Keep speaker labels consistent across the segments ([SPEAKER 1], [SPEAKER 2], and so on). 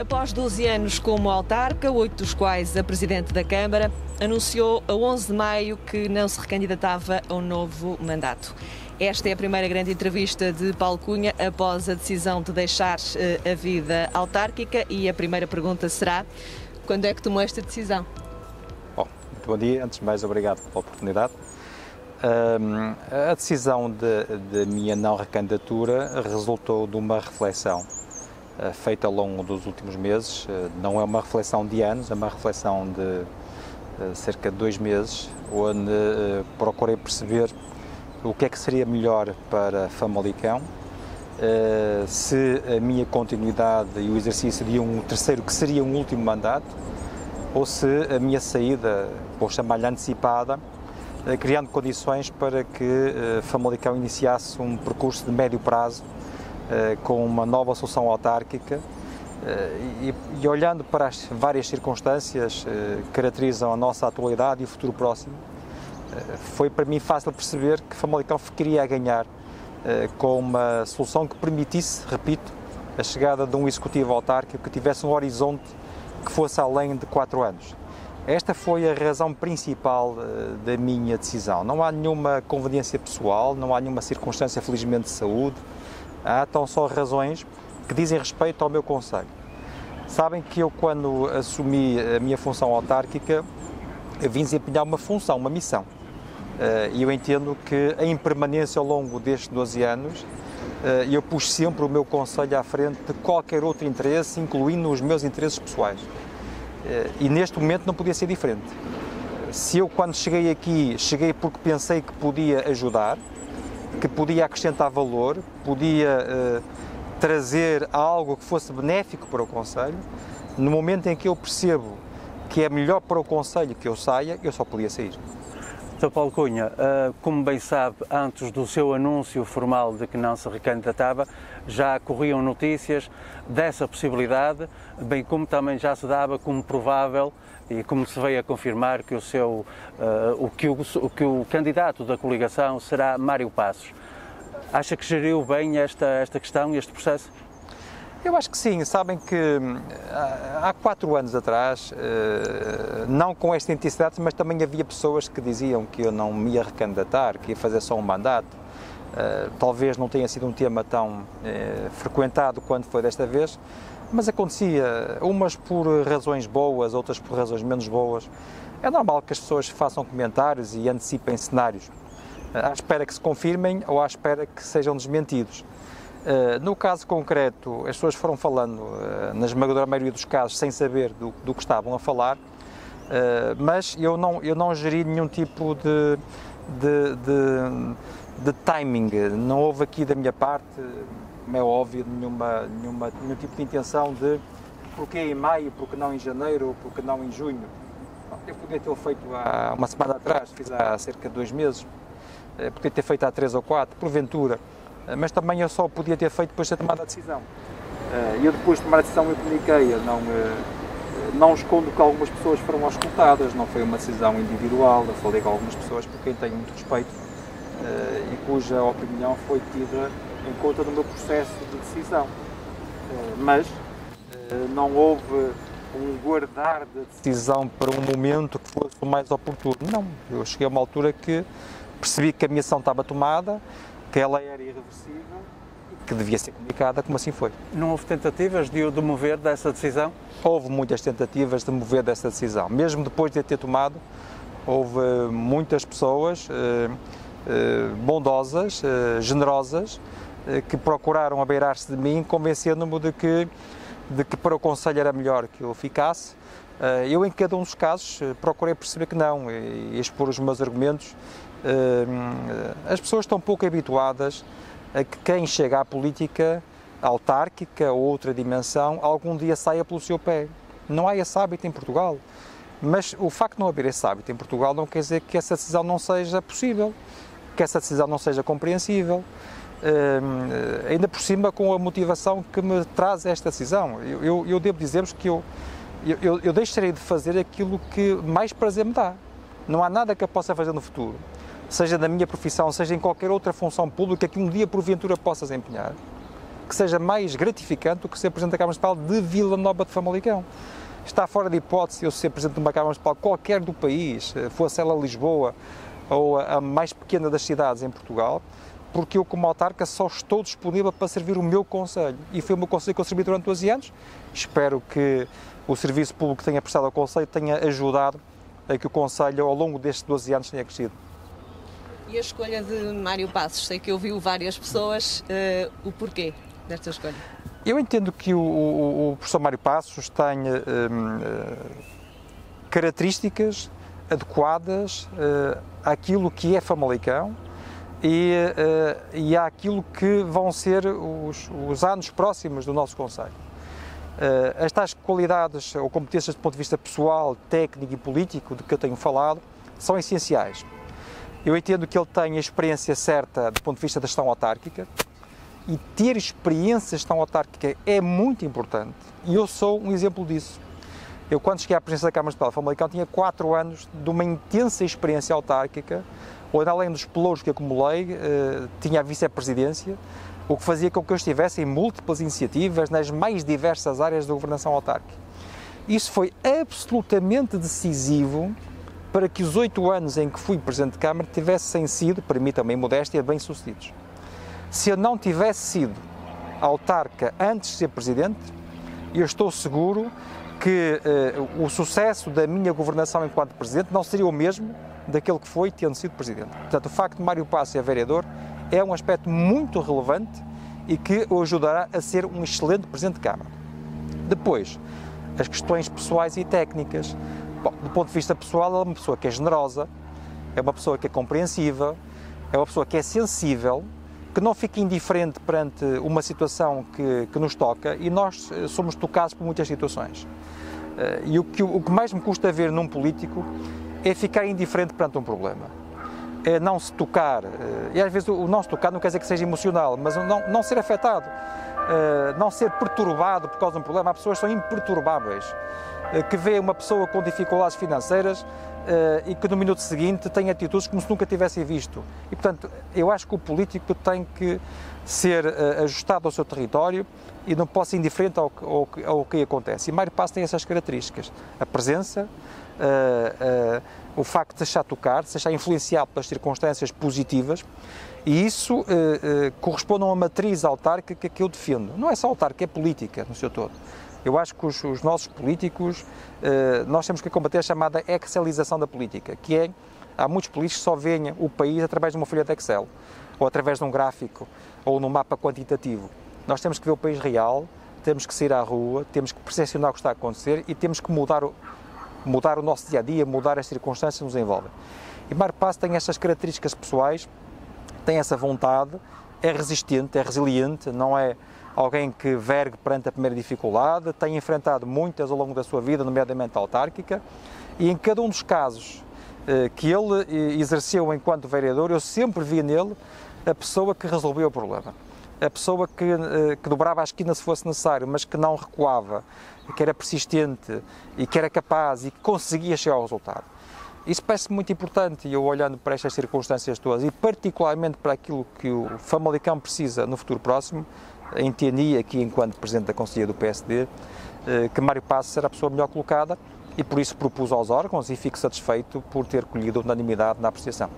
[SPEAKER 1] Após 12 anos como autarca, 8 dos quais a Presidente da Câmara, anunciou a 11 de maio que não se recandidatava a um novo mandato. Esta é a primeira grande entrevista de Paulo Cunha após a decisão de deixar a vida autárquica e a primeira pergunta será: quando é que tomou esta decisão?
[SPEAKER 2] Bom, muito bom dia. Antes de mais, obrigado pela oportunidade. A decisão de minha não recandidatura resultou de uma reflexão feita ao longo dos últimos meses. Não é uma reflexão de anos, é uma reflexão de cerca de 2 meses, onde procurei perceber o que é que seria melhor para Famalicão, se a minha continuidade e o exercício de um terceiro, que seria um último mandato, ou se a minha saída, vou chamar-lhe antecipada, criando condições para que Famalicão iniciasse um percurso de médio prazo com uma nova solução autárquica e olhando para as várias circunstâncias que caracterizam a nossa atualidade e o futuro próximo, foi para mim fácil perceber que Famalicão queria ganhar com uma solução que permitisse, repito, a chegada de um executivo autárquico que tivesse um horizonte que fosse além de 4 anos. Esta foi a razão principal da minha decisão. Não há nenhuma conveniência pessoal, não há nenhuma circunstância, felizmente, de saúde. Há tão só razões que dizem respeito ao meu concelho. Sabem que eu, quando assumi a minha função autárquica, vim desempenhar uma função, uma missão. E eu entendo que, em permanência ao longo destes 12 anos, eu pus sempre o meu concelho à frente de qualquer outro interesse, incluindo os meus interesses pessoais. E neste momento não podia ser diferente. Se eu, quando cheguei aqui, cheguei porque pensei que podia ajudar, que podia acrescentar valor, podia trazer algo que fosse benéfico para o concelho, no momento em que eu percebo que é melhor para o concelho que eu saia, eu só podia sair.
[SPEAKER 3] Sr. Paulo Cunha, como bem sabe, antes do seu anúncio formal de que não se recandidatava, já corriam notícias dessa possibilidade, bem como também já se dava como provável, e como se veio a confirmar, que o candidato da coligação será Mário Passos. Acha que geriu bem esta questão, este processo?
[SPEAKER 2] Eu acho que sim. Sabem que há 4 anos atrás, não com esta intensidade, mas também havia pessoas que diziam que eu não me ia recandidatar, que ia fazer só um mandato. Talvez não tenha sido um tema tão frequentado quanto foi desta vez, mas acontecia, umas por razões boas, outras por razões menos boas. É normal que as pessoas façam comentários e antecipem cenários, à espera que se confirmem ou à espera que sejam desmentidos. No caso concreto, as pessoas foram falando, na esmagadora maioria dos casos, sem saber do que estavam a falar, mas eu não geri nenhum tipo de timing. Não houve aqui da minha parte, como é óbvio, nenhum tipo de intenção de porque em maio, porque não em janeiro, ou porque não em junho. Eu podia ter feito há uma semana atrás, fiz há cerca de 2 meses, podia ter feito há 3 ou 4, porventura. Mas também eu só podia ter feito depois de ter tomado a decisão. E eu depois de tomar a decisão eu comuniquei, não escondo que algumas pessoas foram auscultadas, não foi uma decisão individual, eu falei com algumas pessoas por quem tenho muito respeito e cuja opinião foi tida em conta no meu processo de decisão. Mas não houve um guardar da decisão para um momento que fosse o mais oportuno. Não, eu cheguei a uma altura que percebi que a minha ação estava tomada, que ela era irreversível e que devia ser comunicada, como assim foi.
[SPEAKER 3] Não houve tentativas de o demover dessa decisão?
[SPEAKER 2] Houve muitas tentativas de mover dessa decisão. Mesmo depois de a ter tomado, houve muitas pessoas bondosas, generosas, que procuraram abeirar-se de mim, convencendo-me de que para o concelho era melhor que eu ficasse. Eu, em cada um dos casos, procurei perceber que não e expor os meus argumentos. As pessoas estão pouco habituadas a que quem chega à política autárquica ou outra dimensão algum dia saia pelo seu pé. Não há esse hábito em Portugal, mas o facto de não haver esse hábito em Portugal não quer dizer que essa decisão não seja possível, que essa decisão não seja compreensível, ainda por cima com a motivação que me traz esta decisão. Eu devo dizer-vos que eu deixarei de fazer aquilo que mais prazer me dá. Não há nada que eu possa fazer no futuro, seja na minha profissão, seja em qualquer outra função pública que um dia porventura possa desempenhar, que seja mais gratificante do que ser Presidente da Câmara Municipal de Vila Nova de Famalicão. Está fora de hipótese eu ser Presidente de uma Câmara Municipal qualquer do país, fosse ela Lisboa ou a mais pequena das cidades em Portugal, porque eu, como autarca, só estou disponível para servir o meu concelho. E foi o meu concelho que eu servi durante 12 anos. Espero que o serviço público que tenha prestado ao concelho tenha ajudado a que o concelho, ao longo destes 12 anos, tenha crescido.
[SPEAKER 1] E a escolha de Mário Passos? Sei que ouviu várias pessoas. O porquê desta escolha?
[SPEAKER 2] Eu entendo que o professor Mário Passos tem características adequadas àquilo que é Famalicão e àquilo que vão ser os anos próximos do nosso concelho. As tais qualidades ou competências do ponto de vista pessoal, técnico e político de que eu tenho falado são essenciais. Eu entendo que ele tem a experiência certa do ponto de vista da gestão autárquica, e ter experiência de gestão autárquica é muito importante, e eu sou um exemplo disso. Eu, quando cheguei à presidência da Câmara Municipal de Famalicão, tinha 4 anos de uma intensa experiência autárquica, onde, além dos pelouros que acumulei, tinha a vice-presidência, o que fazia com que eu estivesse em múltiplas iniciativas nas mais diversas áreas da governação autárquica. Isso foi absolutamente decisivo para que os 8 anos em que fui Presidente de Câmara tivessem sido, permitam-me a modéstia, bem-sucedidos. Se eu não tivesse sido autarca antes de ser Presidente, eu estou seguro que o sucesso da minha governação enquanto Presidente não seria o mesmo daquele que foi tendo sido Presidente. Portanto, o facto de Mário Passos ser vereador é um aspecto muito relevante e que o ajudará a ser um excelente Presidente de Câmara. Depois, as questões pessoais e técnicas. Bom, do ponto de vista pessoal, ela é uma pessoa que é generosa, é uma pessoa que é compreensiva, é uma pessoa que é sensível, que não fica indiferente perante uma situação que nos toca, e nós somos tocados por muitas situações. E o que mais me custa ver num político é ficar indiferente perante um problema. É não se tocar, e às vezes o não se tocar não quer dizer que seja emocional, mas não ser afetado, não ser perturbado por causa de um problema. Há pessoas que são imperturbáveis, que vê uma pessoa com dificuldades financeiras e que no minuto seguinte tem atitudes como se nunca tivessem visto. E, portanto, eu acho que o político tem que ser ajustado ao seu território e não pode ser indiferente ao que acontece. E Mário Passos tem essas características. A presença, o facto de se deixar tocar, de se deixar influenciado pelas circunstâncias positivas, e isso corresponde a uma matriz autárquica que eu defendo. Não é só autárquica, é política no seu todo. Eu acho que os nossos políticos, nós temos que combater a chamada excelização da política, que é, há muitos políticos que só veem o país através de uma folha de Excel, ou através de um gráfico, ou num mapa quantitativo. Nós temos que ver o país real, temos que sair à rua, temos que percepcionar o que está a acontecer e temos que mudar o nosso dia-a-dia, mudar as circunstâncias que nos envolvem. E Mário Passos tem estas características pessoais, tem essa vontade, é resistente, é resiliente, não é alguém que vergue perante a primeira dificuldade, tem enfrentado muitas ao longo da sua vida, nomeadamente autárquica, e em cada um dos casos que ele exerceu enquanto vereador, eu sempre vi nele a pessoa que resolveu o problema, a pessoa que dobrava a esquina se fosse necessário, mas que não recuava, que era persistente e que era capaz e que conseguia chegar ao resultado. Isso parece muito importante, e eu, olhando para estas circunstâncias todas e particularmente para aquilo que o Famalicão precisa no futuro próximo, entendi aqui, enquanto Presidente da Conselhia do PSD, que Mário Passos era a pessoa melhor colocada e por isso propus aos órgãos e fico satisfeito por ter colhido unanimidade na apreciação.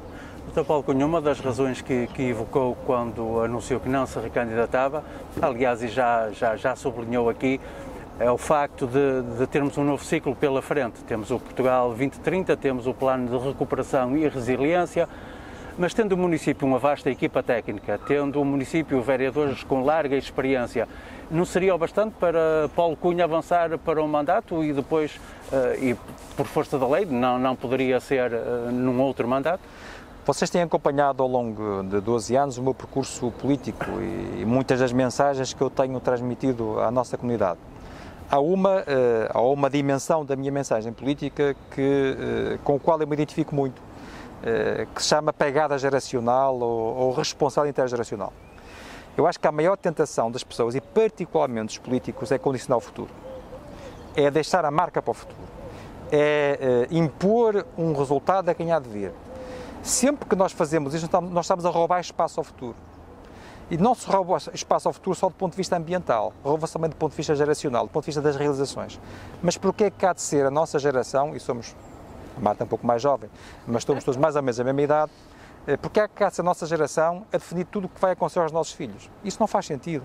[SPEAKER 3] Dr. Paulo Cunha, uma das razões que evocou quando anunciou que não se recandidatava, aliás, e já sublinhou aqui, é o facto de termos um novo ciclo pela frente. Temos o Portugal 2030, temos o Plano de Recuperação e Resiliência, mas tendo o município uma vasta equipa técnica, tendo o município vereadores com larga experiência, não seria o bastante para Paulo Cunha avançar para um mandato e depois, e por força da lei, não poderia ser num outro mandato?
[SPEAKER 2] Vocês têm acompanhado ao longo de 12 anos o meu percurso político e muitas das mensagens que eu tenho transmitido à nossa comunidade. Há uma dimensão da minha mensagem política com a qual eu me identifico muito, que se chama pegada geracional ou responsabilidade intergeracional. Eu acho que a maior tentação das pessoas, e particularmente dos políticos, é condicionar o futuro. É deixar a marca para o futuro. É impor um resultado a quem há de vir. Sempre que nós fazemos isto, nós estamos a roubar espaço ao futuro. E não se rouba espaço ao futuro só do ponto de vista ambiental, rouba-se também do ponto de vista geracional, do ponto de vista das realizações. Mas porquê é que há de ser a nossa geração, e somos, a Marta é um pouco mais jovem, mas estamos todos mais ou menos a mesma idade, porque é que há de ser a nossa geração a definir tudo o que vai acontecer aos nossos filhos? Isso não faz sentido.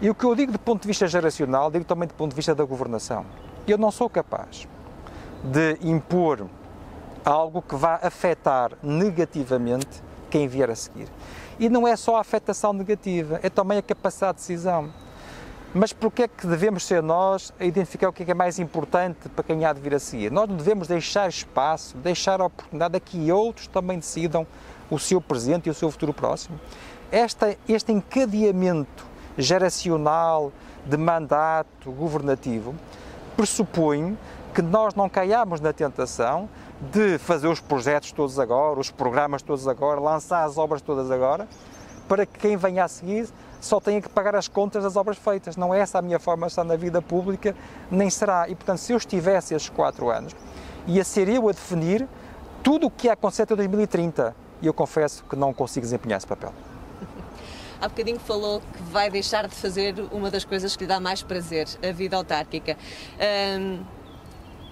[SPEAKER 2] E o que eu digo do ponto de vista geracional, digo também do ponto de vista da governação. Eu não sou capaz de impor algo que vá afetar negativamente quem vier a seguir. E não é só a afetação negativa, é também a capacidade de decisão. Mas porquê é que devemos ser nós a identificar o que é mais importante para quem há de vir a seguir? Nós não devemos deixar espaço, deixar a oportunidade a que outros também decidam o seu presente e o seu futuro próximo. Este encadeamento geracional de mandato governativo pressupõe que nós não caiamos na tentação de fazer os projetos todos agora, os programas todos agora, lançar as obras todas agora, para que quem venha a seguir só tenha que pagar as contas das obras feitas. Não é essa a minha forma de estar na vida pública, nem será. E, portanto, se eu estivesse estes 4 anos, ia ser eu a definir tudo o que ia acontecer até 2030. E eu confesso que não consigo desempenhar esse papel.
[SPEAKER 1] Há bocadinho falou que vai deixar de fazer uma das coisas que lhe dá mais prazer, a vida autárquica.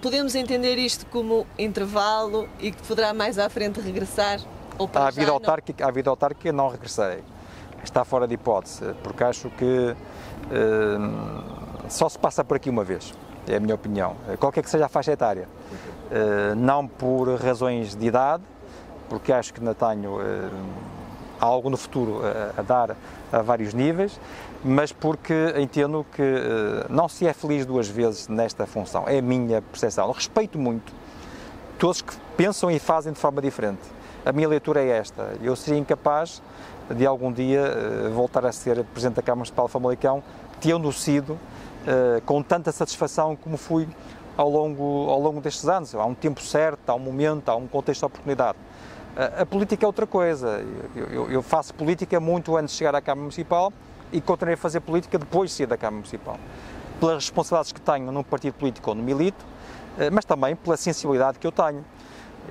[SPEAKER 1] Podemos entender isto como intervalo e que poderá mais à frente regressar? Ou para
[SPEAKER 2] à vida autárquica não regressarei. Está fora de hipótese, porque acho que só se passa por aqui uma vez, é a minha opinião, qualquer que seja a faixa etária. Não por razões de idade, porque acho que ainda tenho algo no futuro a dar a vários níveis, mas porque entendo que não se é feliz 2 vezes nesta função. É a minha percepção. Respeito muito todos que pensam e fazem de forma diferente. A minha leitura é esta. Eu seria incapaz de algum dia voltar a ser Presidente da Câmara Municipal de Famalicão, tendo sido com tanta satisfação como fui ao longo destes anos. Há um tempo certo, há um momento, há um contexto de oportunidade. A política é outra coisa. Eu faço política muito antes de chegar à Câmara Municipal e continuarei a fazer política depois de sair da Câmara Municipal. Pelas responsabilidades que tenho num partido político onde milito, mas também pela sensibilidade que eu tenho.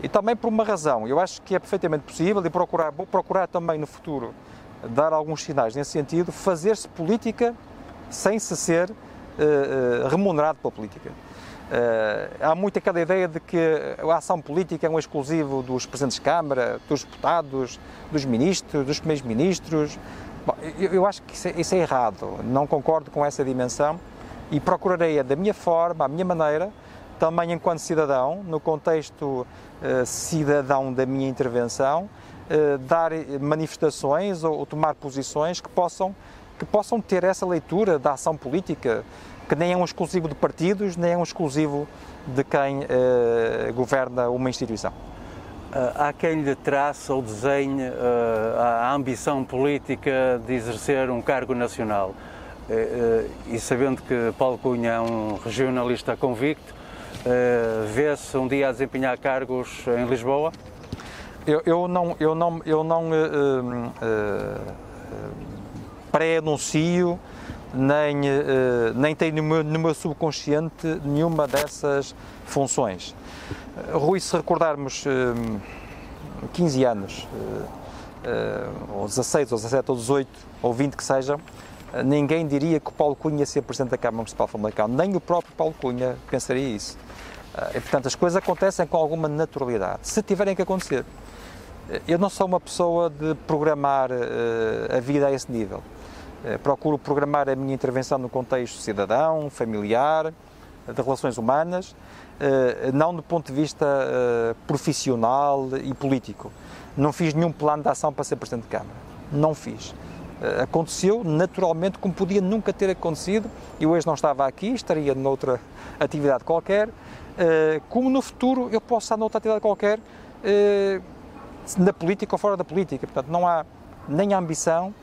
[SPEAKER 2] E também por uma razão, eu acho que é perfeitamente possível e vou procurar também no futuro dar alguns sinais nesse sentido, fazer-se política sem se ser remunerado pela política. Há muito aquela ideia de que a ação política é um exclusivo dos presidentes de Câmara, dos deputados, dos ministros, dos primeiros-ministros. Eu acho que isso é errado, não concordo com essa dimensão e procurarei, da minha forma, à minha maneira, também enquanto cidadão, no contexto cidadão da minha intervenção, dar manifestações ou tomar posições que possam ter essa leitura da ação política, que nem é um exclusivo de partidos, nem é um exclusivo de quem governa uma instituição.
[SPEAKER 3] Há quem lhe traça ou desenhe a ambição política de exercer um cargo nacional. E sabendo que Paulo Cunha é um regionalista convicto, vê-se um dia a desempenhar cargos em Lisboa?
[SPEAKER 2] Eu não pré-anuncio, nem tenho no meu subconsciente nenhuma dessas funções. Rui, se recordarmos 15 anos, ou 16, ou 17, ou 18, ou 20 que seja, ninguém diria que o Paulo Cunha ia ser Presidente da Câmara Municipal de Famalicão, nem o próprio Paulo Cunha pensaria isso. E, portanto, as coisas acontecem com alguma naturalidade, se tiverem que acontecer. Eu não sou uma pessoa de programar a vida a esse nível. Procuro programar a minha intervenção no contexto cidadão, familiar, de relações humanas, não do ponto de vista profissional e político. Não fiz nenhum plano de ação para ser Presidente de Câmara. Não fiz. Aconteceu naturalmente, como podia nunca ter acontecido. Eu hoje não estava aqui, estaria noutra atividade qualquer. Como no futuro eu posso estar noutra atividade qualquer, na política ou fora da política. Portanto, não há nem ambição,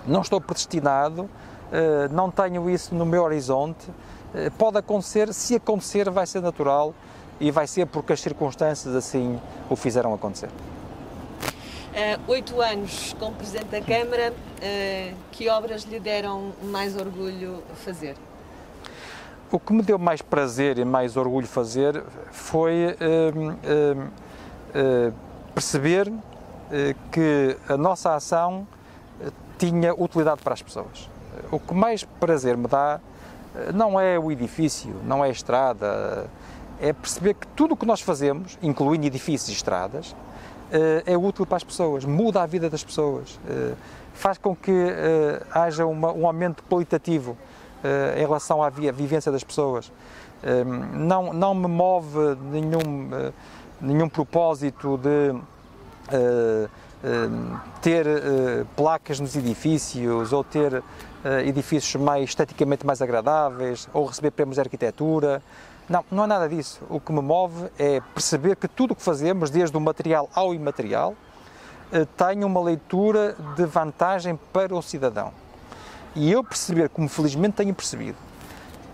[SPEAKER 2] não estou predestinado, não tenho isso no meu horizonte. Pode acontecer, se acontecer vai ser natural e vai ser porque as circunstâncias assim o fizeram acontecer.
[SPEAKER 1] 8 anos como Presidente da Câmara, que obras lhe deram mais orgulho fazer?
[SPEAKER 2] O que me deu mais prazer e mais orgulho fazer foi perceber que a nossa ação tinha utilidade para as pessoas. O que mais prazer me dá não é o edifício, não é a estrada, é perceber que tudo o que nós fazemos, incluindo edifícios e estradas, é útil para as pessoas, muda a vida das pessoas, faz com que haja um aumento qualitativo em relação à vivência das pessoas. Não me move nenhum propósito de ter placas nos edifícios ou ter edifícios esteticamente mais agradáveis ou receber prémios de arquitetura. Não é nada disso. O que me move é perceber que tudo o que fazemos, desde o material ao imaterial, tem uma leitura de vantagem para o cidadão. E eu perceber, como felizmente tenho percebido,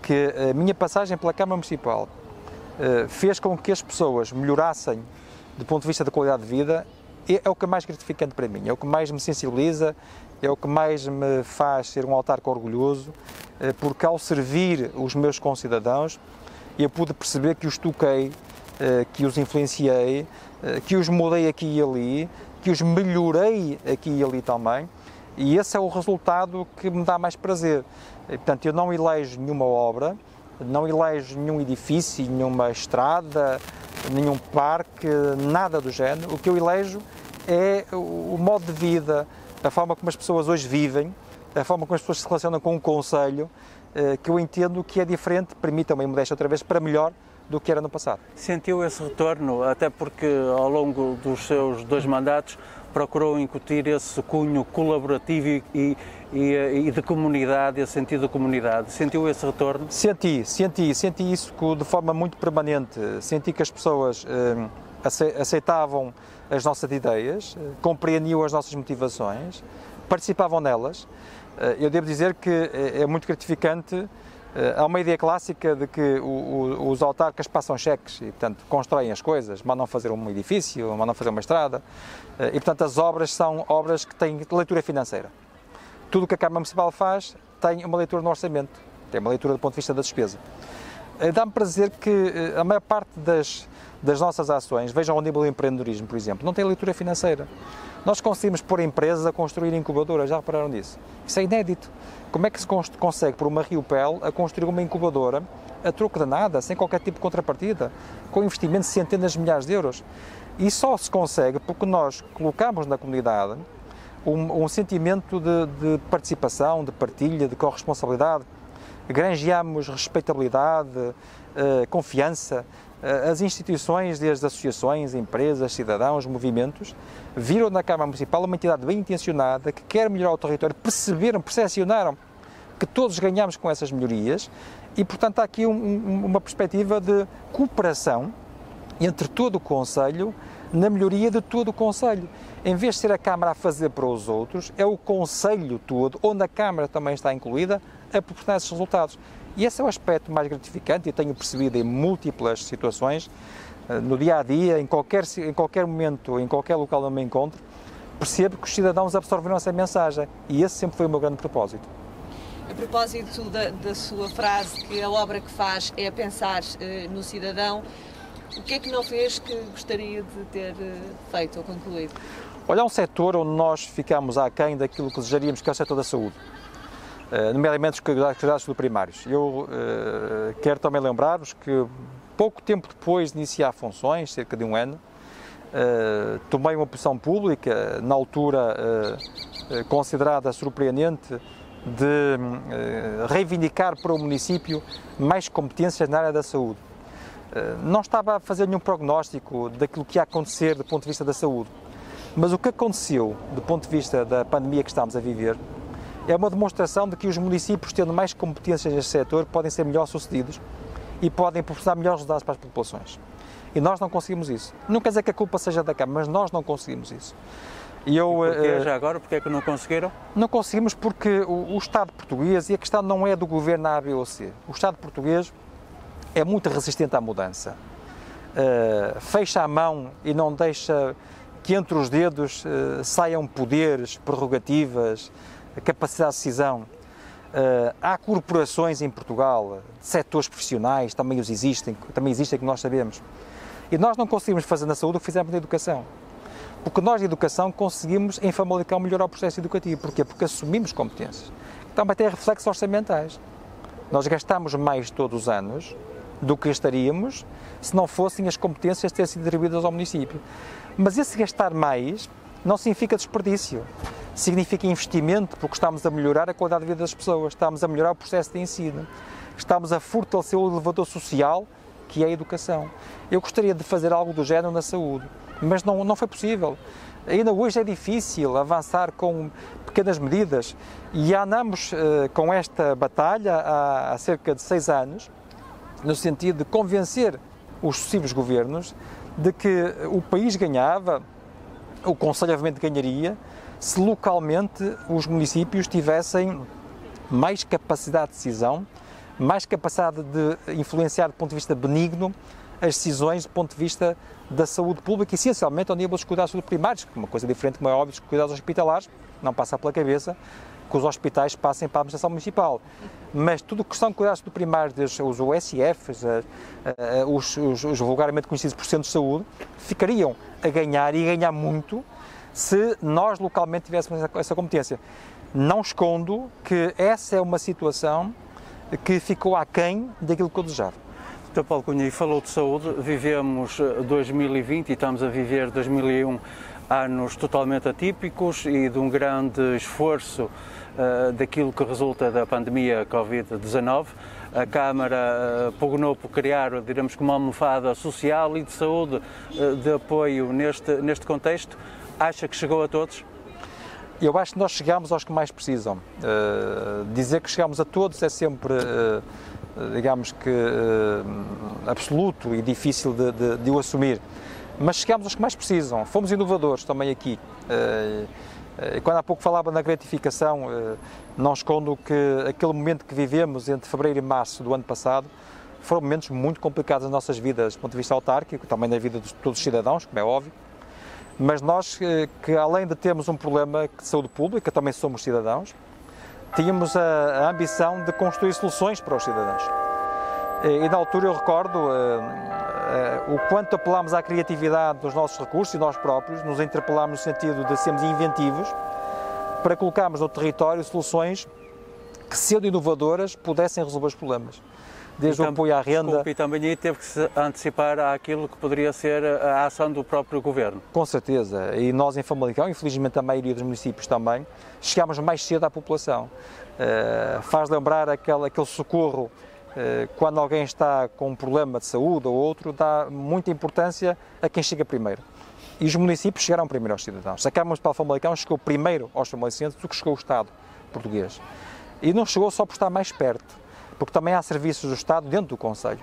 [SPEAKER 2] que a minha passagem pela Câmara Municipal fez com que as pessoas melhorassem do ponto de vista da qualidade de vida, é o que é mais gratificante para mim, é o que mais me sensibiliza, é o que mais me faz ser um autarca orgulhoso, porque ao servir os meus concidadãos, eu pude perceber que os toquei, que os influenciei, que os mudei aqui e ali, que os melhorei aqui e ali também, e esse é o resultado que me dá mais prazer. Portanto, eu não elejo nenhuma obra, não elejo nenhum edifício, nenhuma estrada, nenhum parque, nada do género. O que eu elejo é o modo de vida, a forma como as pessoas hoje vivem, a forma como as pessoas se relacionam com o concelho, que eu entendo que é diferente, permitam-me modéstia outra vez, para melhor do que era no passado.
[SPEAKER 3] Sentiu esse retorno, até porque ao longo dos seus 2 mandatos procurou incutir esse cunho colaborativo e de comunidade, esse sentido de comunidade. Sentiu esse retorno?
[SPEAKER 2] Senti isso de forma muito permanente. Senti que as pessoas aceitavam as nossas ideias, compreendiam as nossas motivações, participavam nelas. Eu devo dizer que é muito gratificante. Há uma ideia clássica de que os autarcas passam cheques e, portanto, constroem as coisas, mandam fazer um edifício, mandam fazer uma estrada e, portanto, as obras são obras que têm leitura financeira. Tudo o que a Câmara Municipal faz tem uma leitura no orçamento, tem uma leitura do ponto de vista da despesa. Dá-me para dizer que a maior parte das nossas ações, vejam ao nível do empreendedorismo, por exemplo, não tem leitura financeira. Nós conseguimos pôr empresas a construir incubadoras, já repararam nisso? Isso é inédito. Como é que se consegue, por uma Riopel, a construir uma incubadora a troco de nada, sem qualquer tipo de contrapartida, com investimento de centenas de milhares de euros? E só se consegue porque nós colocamos na comunidade um sentimento de participação, de partilha, de corresponsabilidade, granjeamos respeitabilidade, confiança. As instituições, desde associações, empresas, cidadãos, movimentos, viram na Câmara Municipal uma entidade bem intencionada que quer melhorar o território, percepcionaram que todos ganhamos com essas melhorias e, portanto, há aqui uma perspectiva de cooperação entre todo o Concelho na melhoria de todo o Concelho. Em vez de ser a Câmara a fazer para os outros, é o Concelho todo, onde a Câmara também está incluída, a proporcionar esses resultados. E esse é o aspecto mais gratificante, eu tenho percebido em múltiplas situações, no dia-a-dia, em qualquer momento, em qualquer local onde me encontro, percebo que os cidadãos absorveram essa mensagem e esse sempre foi o meu grande propósito.
[SPEAKER 1] A propósito da sua frase, que a obra que faz é pensar no cidadão, o que é que não fez que gostaria de ter feito ou concluído?
[SPEAKER 2] Olha, é um setor onde nós ficamos aquém daquilo que desejaríamos, que é o setor da saúde. Nomeadamente os cuidados primários. Eu quero também lembrar-vos que pouco tempo depois de iniciar funções, cerca de 1 ano, tomei uma posição pública, na altura considerada surpreendente, de reivindicar para o município mais competências na área da saúde. Não estava a fazer nenhum prognóstico daquilo que ia acontecer do ponto de vista da saúde, mas o que aconteceu do ponto de vista da pandemia que estamos a viver é uma demonstração de que os municípios, tendo mais competências neste setor, podem ser melhor sucedidos e podem proporcionar melhores resultados para as populações. E nós não conseguimos isso. Não quer dizer que a culpa seja da Câmara, mas nós não conseguimos isso.
[SPEAKER 3] E porquê já agora? Porquê é que não conseguiram?
[SPEAKER 2] Não conseguimos porque o Estado português, e a questão não é do governo A, B ou C, o Estado português é muito resistente à mudança. Fecha a mão e não deixa que entre os dedos saiam poderes, prerrogativas, capacidade de decisão. Há corporações em Portugal, setores profissionais, também existem que nós sabemos. E nós não conseguimos fazer na saúde o que fizemos na educação. Porque nós, de educação, conseguimos em Famalicão melhorar o processo educativo. Porquê? Porque assumimos competências. Também tem reflexos orçamentais. Nós gastamos mais todos os anos do que gastaríamos se não fossem as competências ter sido atribuídas ao município. Mas esse gastar mais não significa desperdício. Significa investimento, porque estamos a melhorar a qualidade de vida das pessoas, estamos a melhorar o processo de ensino, estamos a fortalecer o elevador social, que é a educação. Eu gostaria de fazer algo do género na saúde, mas não foi possível. Ainda hoje é difícil avançar com pequenas medidas e andamos com esta batalha há cerca de 6 anos, no sentido de convencer os sucessivos governos de que o país ganhava, o Conselho obviamente ganharia, se localmente os municípios tivessem mais capacidade de decisão, mais capacidade de influenciar do ponto de vista benigno as decisões do ponto de vista da saúde pública, essencialmente ao nível dos cuidados primários, que é uma coisa diferente, como é óbvio, dos cuidados hospitalares, não passa pela cabeça que os hospitais passem para a administração municipal. Mas tudo o que são cuidados primários, os OSFs, os vulgarmente conhecidos por centros de saúde, ficariam a ganhar e a ganhar muito se nós localmente tivéssemos essa competência. Não escondo que essa é uma situação que ficou aquém daquilo que eu desejava.
[SPEAKER 3] Dr. Paulo Cunha, e falou de saúde, vivemos 2020 e estamos a viver 2001, anos totalmente atípicos e de um grande esforço daquilo que resulta da pandemia Covid-19. A Câmara pugnou por criar, diremos, uma almofada social e de saúde de apoio neste contexto. Acha que chegou a todos?
[SPEAKER 2] Eu acho que nós chegamos aos que mais precisam. Dizer que chegamos a todos é sempre, digamos que, absoluto e difícil de o assumir. Mas chegamos aos que mais precisam. Fomos inovadores também aqui. Quando há pouco falava na gratificação, não escondo que aquele momento que vivemos entre fevereiro e março do ano passado foram momentos muito complicados nas nossas vidas, do ponto de vista autárquico, também na vida de todos os cidadãos, como é óbvio. Mas nós, que além de termos um problema de saúde pública, também somos cidadãos, tínhamos a ambição de construir soluções para os cidadãos. E na altura eu recordo o quanto apelámos à criatividade dos nossos recursos e nós próprios, nos interpelámos no sentido de sermos inventivos para colocarmos no território soluções que, sendo inovadoras, pudessem resolver os problemas. Desde o apoio à renda...
[SPEAKER 3] E também aí teve que se antecipar àquilo que poderia ser a ação do próprio Governo.
[SPEAKER 2] Com certeza. E nós em Famalicão, infelizmente a maioria dos municípios também, chegámos mais cedo à população. Faz lembrar aquele socorro quando alguém está com um problema de saúde ou outro, dá muita importância a quem chega primeiro. E os municípios chegaram primeiro aos cidadãos. A Câmara Municipal de Famalicão chegou primeiro aos famalicenses do que chegou o Estado português. E não chegou só por estar mais perto, porque também há serviços do Estado dentro do Conselho.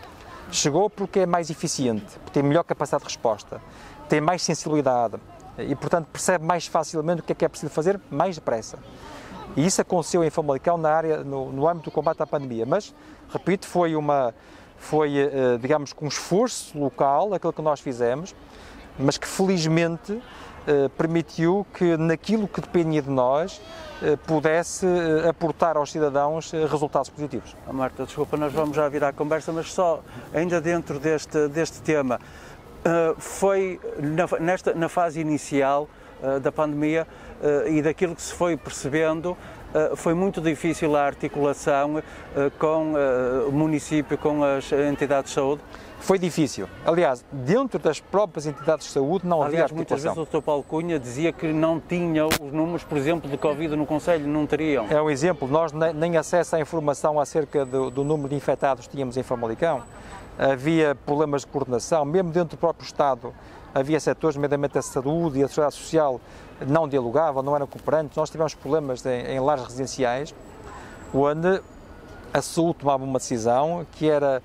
[SPEAKER 2] Chegou porque é mais eficiente, porque tem melhor capacidade de resposta, tem mais sensibilidade e, portanto, percebe mais facilmente o que é preciso fazer mais depressa. E isso aconteceu em Famalicão no âmbito do combate à pandemia. Mas, repito, foi digamos, com um esforço local, aquilo que nós fizemos, mas que felizmente permitiu que naquilo que dependia de nós pudesse aportar aos cidadãos resultados positivos.
[SPEAKER 3] Marta, desculpa, nós vamos já virar a conversa, mas só ainda dentro deste tema, foi na fase inicial da pandemia e daquilo que se foi percebendo, foi muito difícil a articulação com o município, com as entidades de saúde?
[SPEAKER 2] Foi difícil. Aliás, dentro das próprias entidades de saúde não havia articulação.
[SPEAKER 3] Muitas vezes o Dr. Paulo Cunha dizia que não tinha os números, por exemplo, de Covid no Conselho, não teriam.
[SPEAKER 2] É um exemplo. Nós nem acesso à informação acerca do número de infectados tínhamos em Famalicão. Havia problemas de coordenação, mesmo dentro do próprio Estado. Havia setores, nomeadamente a saúde e a seguridade social, não dialogavam, não eram cooperantes. Nós tivemos problemas em lares residenciais, onde a saúde tomava uma decisão que era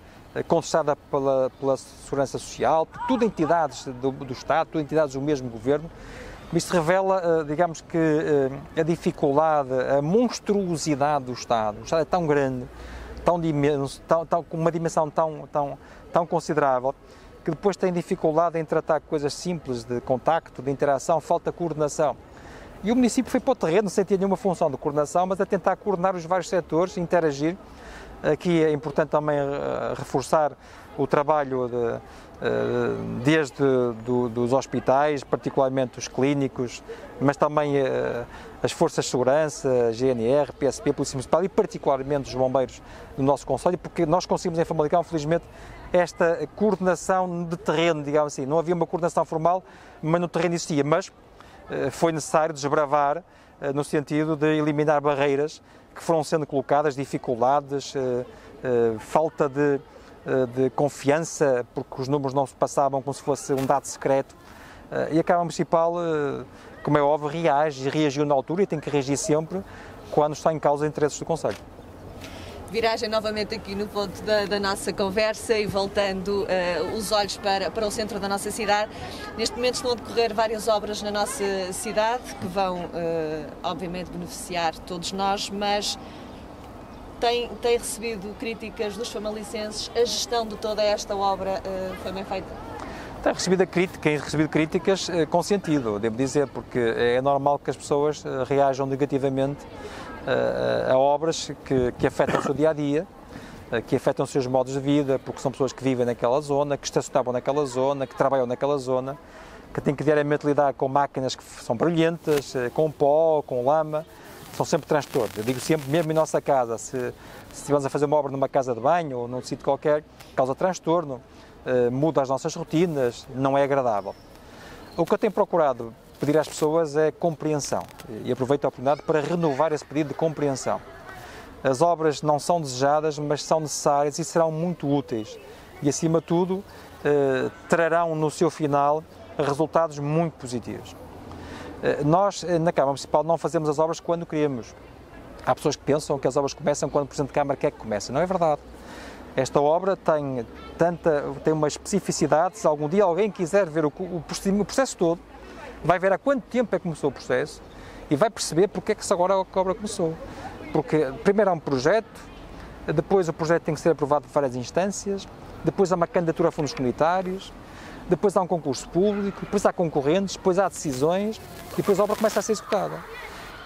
[SPEAKER 2] contestada pela Segurança Social, por tudo entidades do Estado, tudo entidades do mesmo Governo. Isto revela, digamos que, a dificuldade, a monstruosidade do Estado. O Estado é tão grande, tão imenso, com uma dimensão tão considerável, que depois tem dificuldade em tratar coisas simples de contacto, de interação, falta coordenação. E o município foi para o terreno, sem ter nenhuma função de coordenação, mas a tentar coordenar os vários setores, interagir, Aqui é importante também reforçar o trabalho desde dos hospitais, particularmente os clínicos, mas também as forças de segurança, GNR, PSP, Polícia Municipal e particularmente os bombeiros do nosso concelho, porque nós conseguimos em Famalicão, felizmente, esta coordenação de terreno, digamos assim. Não havia uma coordenação formal, mas no terreno existia, mas foi necessário desbravar no sentido de eliminar barreiras que foram sendo colocadas, dificuldades, falta de confiança, porque os números não se passavam como se fosse um dado secreto. E a Câmara Municipal, como é óbvio, reage e reagiu na altura e tem que reagir sempre quando está em causa interesses do Concelho.
[SPEAKER 1] Viragem novamente aqui no ponto da nossa conversa e voltando os olhos para o centro da nossa cidade. Neste momento estão a decorrer várias obras na nossa cidade que vão, obviamente, beneficiar todos nós, mas tem recebido críticas dos famalicenses. A gestão de toda esta obra foi bem feita?
[SPEAKER 2] Tem recebido críticas com sentido, devo dizer, porque é normal que as pessoas reajam negativamente a obras que afetam o seu dia-a-dia, que afetam os seus modos de vida, porque são pessoas que vivem naquela zona, que estacionavam naquela zona, que trabalham naquela zona, que têm que diariamente lidar com máquinas que são barulhentas, com pó, com lama, são sempre transtornos. Eu digo sempre, mesmo em nossa casa, se estivermos a fazer uma obra numa casa de banho ou num sítio qualquer, causa transtorno, muda as nossas rotinas, não é agradável. O que eu tenho procurado pedir às pessoas é compreensão e aproveito a oportunidade para renovar esse pedido de compreensão. As obras não são desejadas, mas são necessárias e serão muito úteis e, acima de tudo, trarão no seu final resultados muito positivos. Nós, na Câmara Municipal, não fazemos as obras quando queremos. Há pessoas que pensam que as obras começam quando o Presidente de Câmara quer que comece. Não é verdade. Esta obra tem uma especificidade. Se algum dia alguém quiser ver o processo todo, vai ver há quanto tempo é que começou o processo e vai perceber porque é que agora a obra começou. Porque primeiro há um projeto, depois o projeto tem que ser aprovado por várias instâncias, depois há uma candidatura a fundos comunitários, depois há um concurso público, depois há concorrentes, depois há decisões e depois a obra começa a ser executada.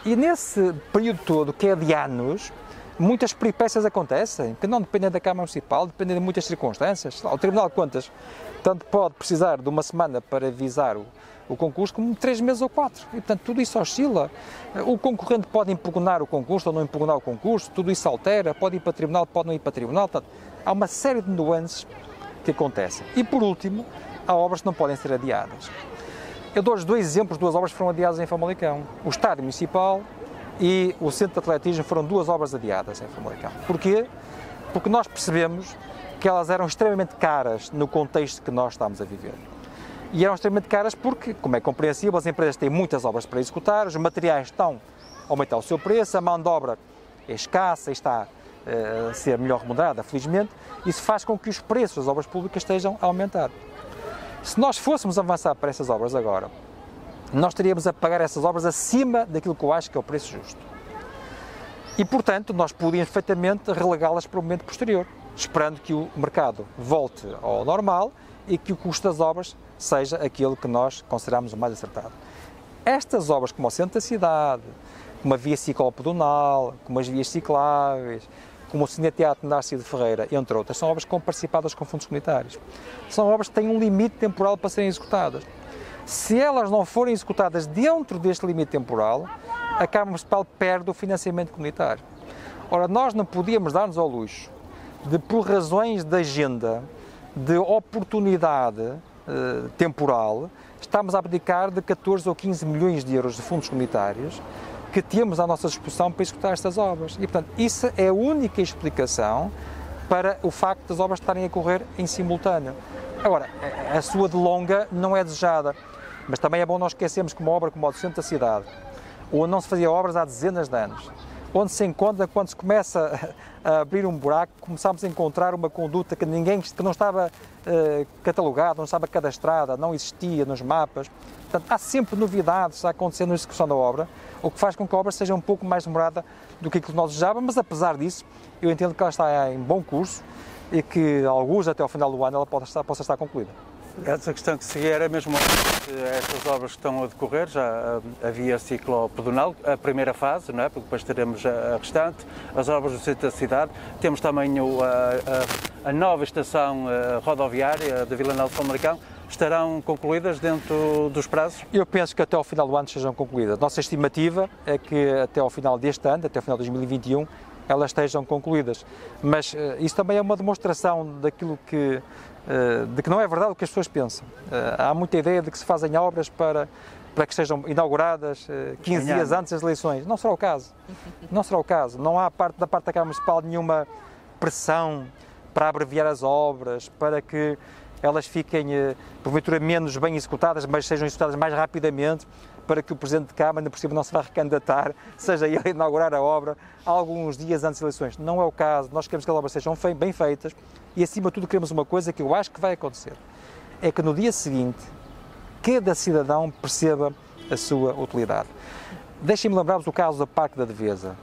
[SPEAKER 2] E nesse período todo, que é de anos, muitas peripécias acontecem, que não dependem da Câmara Municipal, dependem de muitas circunstâncias. O Tribunal de Contas tanto pode precisar de uma semana para avisar o concurso, como 3 meses ou 4. E, portanto, tudo isso oscila. O concorrente pode impugnar o concurso ou não impugnar o concurso, tudo isso altera, pode ir para o tribunal, pode não ir para o tribunal. Portanto, há uma série de nuances que acontecem. E, por último, há obras que não podem ser adiadas. Eu dou-vos 2 exemplos de 2 obras que foram adiadas em Famalicão. O Estádio Municipal e o Centro de Atletismo foram 2 obras adiadas em Famalicão. Porquê? Porque nós percebemos que elas eram extremamente caras no contexto que nós estamos a viver. E eram extremamente caras porque, como é compreensível, as empresas têm muitas obras para executar, os materiais estão a aumentar o seu preço, a mão de obra é escassa e está a ser melhor remunerada, felizmente. Isso faz com que os preços das obras públicas estejam a aumentar. Se nós fôssemos avançar para essas obras agora, nós teríamos a pagar essas obras acima daquilo que eu acho que é o preço justo. E, portanto, nós podíamos perfeitamente relegá-las para o momento posterior, esperando que o mercado volte ao normal e que o custo das obras seja aquele que nós consideramos o mais acertado. Estas obras, como o centro da cidade, como a via ciclopedonal, como as vias cicláveis, como o Cineteatro Narciso de Ferreira, entre outras, são obras participadas com fundos comunitários. São obras que têm um limite temporal para serem executadas. Se elas não forem executadas dentro deste limite temporal, a Câmara Municipal perde o financiamento comunitário. Ora, nós não podíamos dar-nos ao luxo de, por razões de agenda, de oportunidade temporal, estamos a abdicar de 14 ou 15 milhões de euros de fundos comunitários que temos à nossa disposição para executar estas obras. E, portanto, isso é a única explicação para o facto das obras estarem a correr em simultâneo. Agora, a sua delonga não é desejada, mas também é bom nós esquecermos que uma obra como a do centro da cidade, onde não se fazia obras há dezenas de anos, onde se encontra, quando se começa a abrir um buraco, começamos a encontrar uma conduta que não estava catalogada, não estava cadastrada, não existia nos mapas. Portanto, há sempre novidades a acontecer na execução da obra, o que faz com que a obra seja um pouco mais demorada do que aquilo que nós desejávamos, mas apesar disso, eu entendo que ela está em bom curso e que, alguns até ao final do ano, ela possa estar concluída.
[SPEAKER 3] Essa questão que seguia era mesmo estas obras que estão a decorrer, já havia ciclopedonal, a primeira fase, não é? Porque depois teremos a restante, as obras do centro da cidade, temos também a nova estação rodoviária da Vila Nova de Famalicão. Estarão concluídas dentro dos prazos?
[SPEAKER 2] Eu penso que até ao final do ano sejam concluídas. Nossa estimativa é que até ao final deste ano, até ao final de 2021, elas estejam concluídas. Mas isso também é uma demonstração daquilo de que não é verdade o que as pessoas pensam. Há muita ideia de que se fazem obras para que sejam inauguradas 15 dias antes das eleições. Não será o caso. Não será o caso. Não há da parte da Câmara Municipal nenhuma pressão para abreviar as obras, para que elas fiquem, porventura, menos bem executadas, mas sejam executadas mais rapidamente, para que o Presidente de Câmara, ainda por cima, não se vá recandidatar, seja ele a inaugurar a obra alguns dias antes das eleições. Não é o caso. Nós queremos que as obras sejam bem feitas e, acima de tudo, queremos uma coisa que eu acho que vai acontecer. É que no dia seguinte, cada cidadão perceba a sua utilidade. Deixem-me lembrar-vos o caso do Parque da Devesa.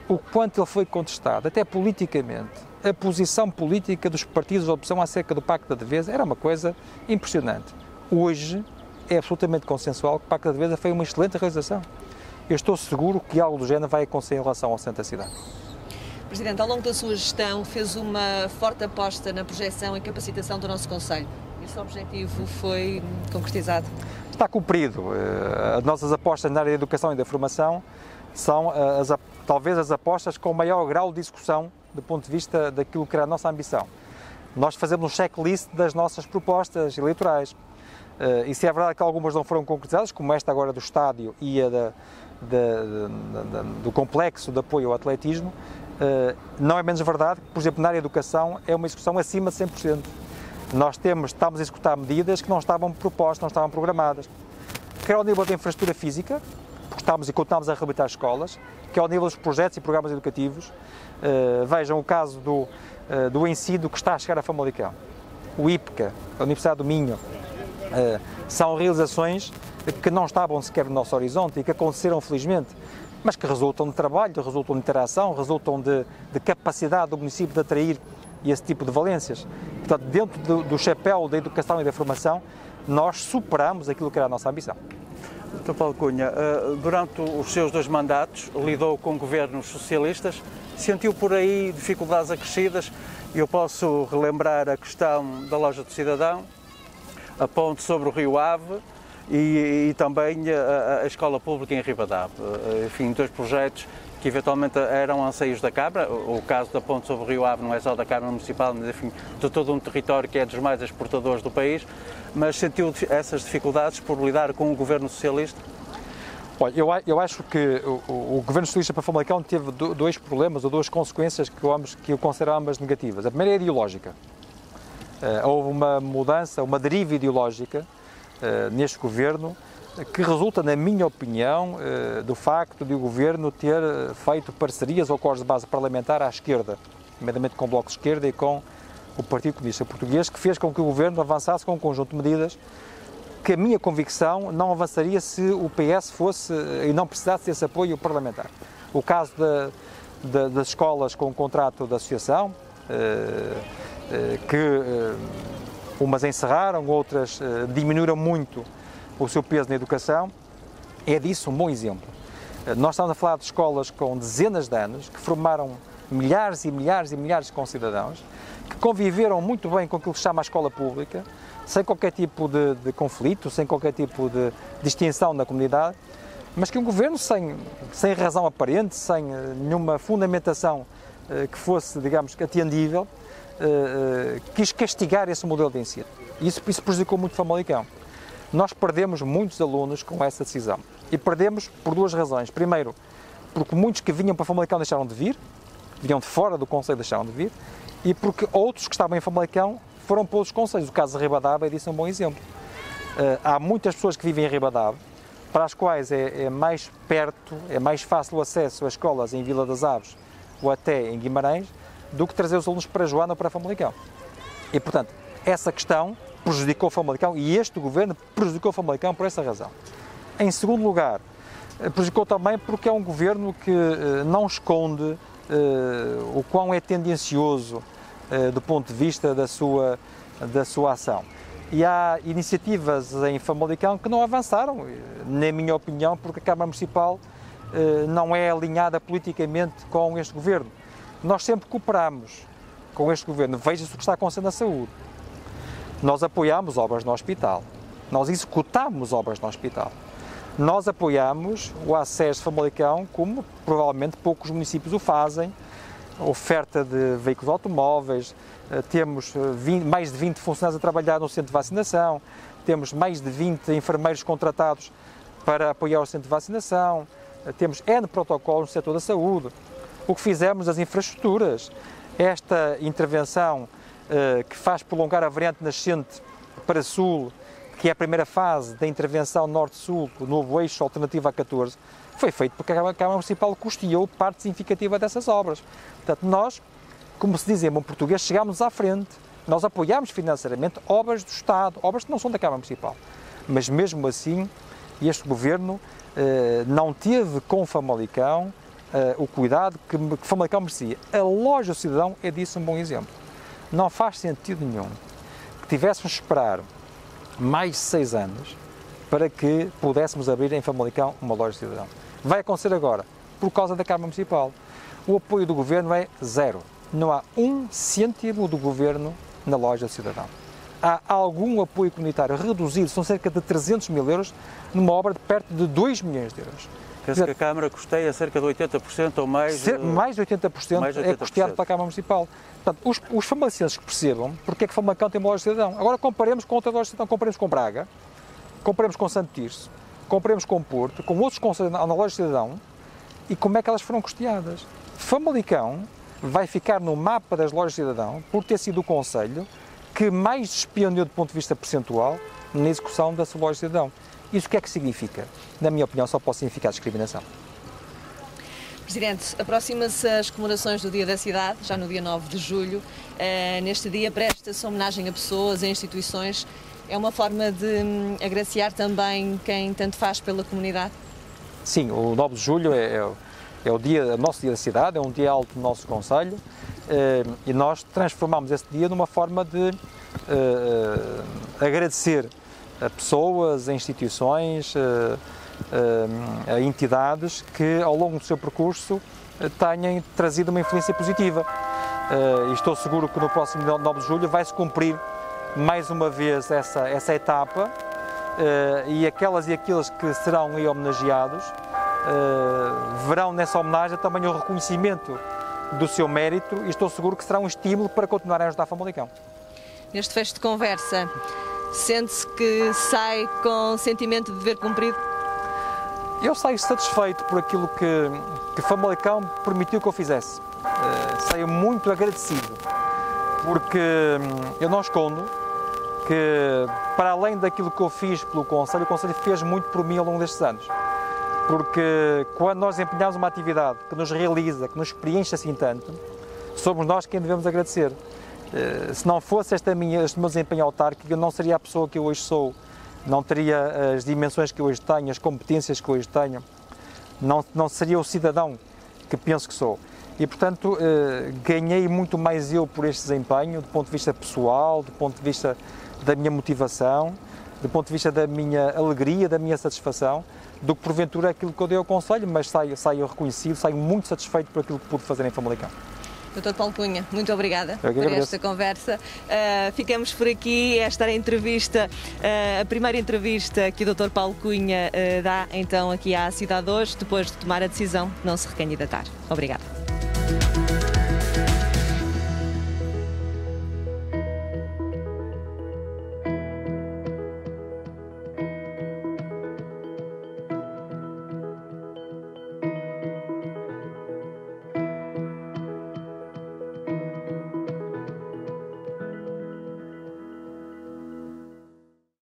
[SPEAKER 2] O quanto ele foi contestado, até politicamente. A posição política dos partidos de oposição acerca do Parque da Devesa era uma coisa impressionante. Hoje é absolutamente consensual que o Parque da Devesa foi uma excelente realização. Eu estou seguro que algo do género vai acontecer em relação ao centro da cidade.
[SPEAKER 1] Presidente, ao longo da sua gestão fez uma forte aposta na projeção e capacitação do nosso Conselho. Esse objetivo foi concretizado?
[SPEAKER 2] Está cumprido. As nossas apostas na área da educação e da formação são talvez as apostas com maior grau de discussão do ponto de vista daquilo que era a nossa ambição. Nós fazemos um checklist das nossas propostas eleitorais. E se é verdade que algumas não foram concretizadas, como esta agora do estádio e a do complexo de apoio ao atletismo, não é menos verdade que, por exemplo, na área da educação é uma execução acima de 100%. Nós estamos a executar medidas que não estavam propostas, não estavam programadas. Quer ao nível da infraestrutura física, porque estamos e continuamos a reabilitar escolas, que é ao nível dos projetos e programas educativos. Vejam o caso do ensino que está a chegar a Famalicão. O IPCA, a Universidade do Minho, são realizações que não estavam sequer no nosso horizonte e que aconteceram felizmente, mas que resultam de trabalho, resultam de interação, resultam de capacidade do município de atrair esse tipo de valências. Portanto, dentro do chapéu da educação e da formação, nós superamos aquilo que era a nossa ambição.
[SPEAKER 3] Dr. Paulo Cunha, durante os seus 2 mandatos lidou com governos socialistas, sentiu por aí dificuldades acrescidas. Eu posso relembrar a questão da loja do cidadão, a ponte sobre o Rio Ave e também a escola pública em Ribadave. Enfim, 2 projetos que eventualmente eram anseios da Câmara. O caso da ponte sobre o Rio Ave não é só da Câmara Municipal, mas enfim, de todo um território que é dos mais exportadores do país. Mas sentiu essas dificuldades por lidar com o governo socialista?
[SPEAKER 2] Olha, eu acho que o governo socialista para Famalicão teve 2 problemas ou 2 consequências que eu considero ambas negativas. A primeira é ideológica. Houve uma mudança, uma deriva ideológica neste governo que resulta, na minha opinião, do facto de o governo ter feito parcerias ou acordos de base parlamentar à esquerda, nomeadamente com o Bloco de Esquerda e com o Partido Comunista Português, que fez com que o governo avançasse com um conjunto de medidas que a minha convicção não avançaria se o PS fosse e não precisasse desse apoio parlamentar. O caso das escolas com contrato de associação, que umas encerraram, outras diminuíram muito o seu peso na educação, é disso um bom exemplo. Nós estamos a falar de escolas com dezenas de anos, que formaram milhares e milhares e milhares de concidadãos, que conviveram muito bem com aquilo que se chama a escola pública, sem qualquer tipo de conflito, sem qualquer tipo de distinção na comunidade, mas que um governo sem razão aparente, sem nenhuma fundamentação que fosse, digamos, atendível, quis castigar esse modelo de ensino. E isso prejudicou muito Famalicão. Nós perdemos muitos alunos com essa decisão. E perdemos por 2 razões. Primeiro, porque muitos que vinham para Famalicão deixaram de vir, vinham de fora do concelho deixaram de vir, e porque outros que estavam em Famalicão foram para outros concelhos. O caso de Ribadave é disso um bom exemplo. Há muitas pessoas que vivem em Ribadave, para as quais é mais perto, é mais fácil o acesso a escolas em Vila das Aves ou até em Guimarães, do que trazer os alunos para Joana ou para Famalicão. E, portanto, essa questão prejudicou Famalicão e este governo prejudicou Famalicão por essa razão. Em segundo lugar, prejudicou também porque é um governo que não esconde o quão é tendencioso do ponto de vista da sua ação. e há iniciativas em Famalicão que não avançaram, na minha opinião, porque a Câmara Municipal não é alinhada politicamente com este Governo. Nós sempre cooperamos com este Governo, veja-se o que está acontecendo na saúde. Nós apoiamos obras no hospital, nós executamos obras no hospital, nós apoiamos o acesso de Famalicão, como provavelmente poucos municípios o fazem, oferta de veículos automóveis, temos mais de 20 funcionários a trabalhar no centro de vacinação, temos mais de 20 enfermeiros contratados para apoiar o centro de vacinação, temos N protocolos no setor da saúde. O que fizemos das infraestruturas, esta intervenção que faz prolongar a variante nascente para sul, que é a primeira fase da intervenção norte-sul, o novo eixo alternativo A14, foi feito porque a Câmara Municipal custeou parte significativa dessas obras. Portanto, nós, como se diz em bom português, chegámos à frente. Nós apoiámos financeiramente obras do Estado, obras que não são da Câmara Municipal. Mas mesmo assim, este Governo não teve com Famalicão o cuidado que Famalicão merecia. A Loja do Cidadão é disso um bom exemplo. Não faz sentido nenhum que tivéssemos de esperar mais de 6 anos para que pudéssemos abrir em Famalicão uma Loja do Cidadão. Vai acontecer agora, por causa da Câmara Municipal. O apoio do Governo é zero. Não há 1 cêntimo do Governo na Loja do Cidadão. Há algum apoio comunitário reduzido, são cerca de 300 mil euros, numa obra de perto de 2 milhões de euros.
[SPEAKER 3] Penso que a Câmara custeia cerca de 80% ou mais?
[SPEAKER 2] Mais de 80%, é custeado pela Câmara Municipal. Portanto, os famalicenses que percebam porque é que Famalicão tem uma Loja de Cidadão. Agora comparemos com outra Loja de Cidadão, comparemos com Braga, comparemos com Santo Tirso, comparemos com Porto, com outros concelhos na Loja de Cidadão e como é que elas foram custeadas. Famalicão vai ficar no mapa das Lojas de Cidadão por ter sido o concelho que mais despendeu do ponto de vista percentual na execução da sua Loja de Cidadão. Isso o que é que significa? Na minha opinião, só pode significar discriminação.
[SPEAKER 1] Presidente, aproxima-se as comemorações do Dia da Cidade, já no dia 9 de julho. Neste dia presta-se homenagem a pessoas, a instituições. É uma forma de agraciar também quem tanto faz pela comunidade?
[SPEAKER 2] Sim, o 9 de julho é o nosso Dia da Cidade, é um dia alto do nosso concelho e nós transformamos esse dia numa forma de agradecer a pessoas, a instituições, a entidades que ao longo do seu percurso tenham trazido uma influência positiva. E estou seguro que no próximo 9 de julho vai-se cumprir mais uma vez essa etapa e aquelas e aqueles que serão aí homenageados verão nessa homenagem também o reconhecimento do seu mérito e estou seguro que será um estímulo para continuarem a ajudar Famalicão.
[SPEAKER 1] Neste fecho de conversa, sente-se que sai com sentimento de dever cumprido?
[SPEAKER 2] Eu saio satisfeito por aquilo que Famalicão permitiu que eu fizesse. Saio muito agradecido, porque eu não escondo que, para além daquilo que eu fiz pelo Concelho, o Concelho fez muito por mim ao longo destes anos. Porque quando nós empenhamos uma atividade que nos realiza, que nos preenche assim tanto, somos nós quem devemos agradecer. Se não fosse este meu desempenho autárquico, eu não seria a pessoa que eu hoje sou, não teria as dimensões que eu hoje tenho, as competências que eu hoje tenho, não seria o cidadão que penso que sou. E, portanto, ganhei muito mais eu por este desempenho, do ponto de vista pessoal, do ponto de vista da minha motivação, do ponto de vista da minha alegria, da minha satisfação, do que porventura aquilo que eu dei ao Concelho, mas saio reconhecido, saio muito satisfeito por aquilo que pude fazer em Famalicão.
[SPEAKER 1] Dr. Paulo Cunha, muito obrigada por
[SPEAKER 2] agradeço.
[SPEAKER 1] esta conversa. Ficamos por aqui. Esta era a entrevista, a primeira entrevista que o Dr. Paulo Cunha dá então aqui à Cidade hoje, depois de tomar a decisão de não se recandidatar. Obrigada.